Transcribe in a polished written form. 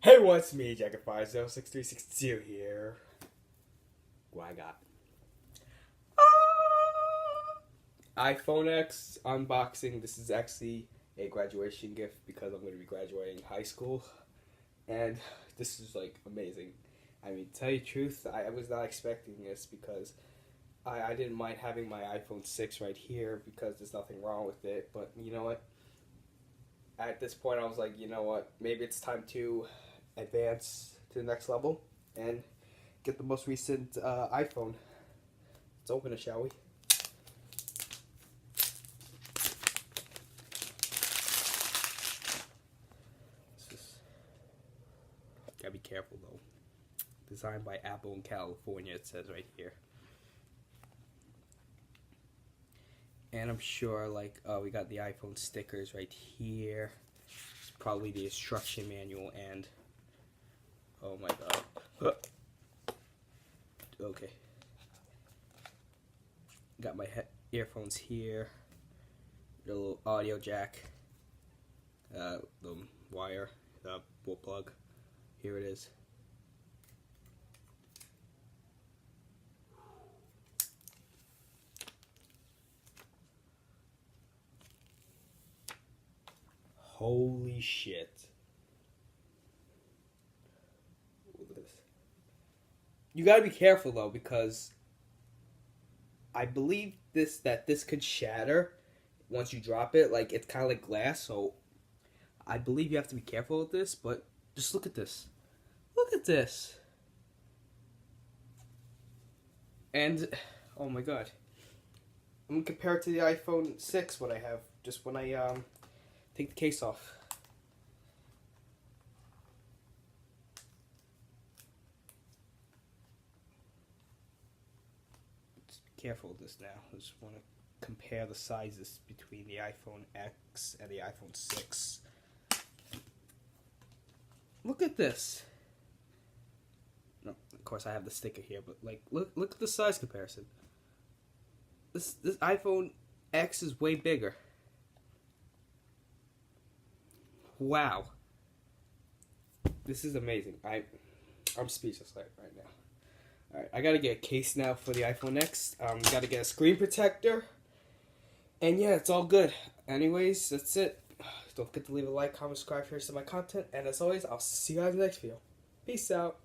Hey, what's me, Jacket506362 here. What I got? iPhone X unboxing. This is actually a graduation gift because I'm going to be graduating high school. And this is like amazing. I mean, to tell you the truth, I was not expecting this because I didn't mind having my iPhone 6 right here because there's nothing wrong with it. But you know what? At this point, I was like, you know what? Maybe it's time to advance to the next level and get the most recent iPhone. Let's open it, shall we? Gotta be careful though. Designed by Apple in California, it says right here. And I'm sure, like, we got the iPhone stickers right here. It's probably the instruction manual and, oh my god. Okay. Got my earphones here. The little audio jack. The wire, the bull plug. Here it is. Holy shit. Look at this. You gotta be careful though, because I believe that this could shatter once you drop it. Like, it's kind of like glass, so I believe you have to be careful with this, but just look at this. Look at this. And, oh my god. I'm gonna compare it to the iPhone 6, what I have, just when I, take the case off. Just be careful with this now. I just want to compare the sizes between the iPhone X and the iPhone 6. Look at this. No, of course I have the sticker here, but like, look at the size comparison. This iPhone X is way bigger. Wow. This is amazing. I'm speechless right now. Alright, I gotta get a case now for the iPhone X. Gotta get a screen protector. And yeah, it's all good. Anyways, that's it. Don't forget to leave a like, comment, subscribe, share some of my content. And as always, I'll see you guys in the next video. Peace out.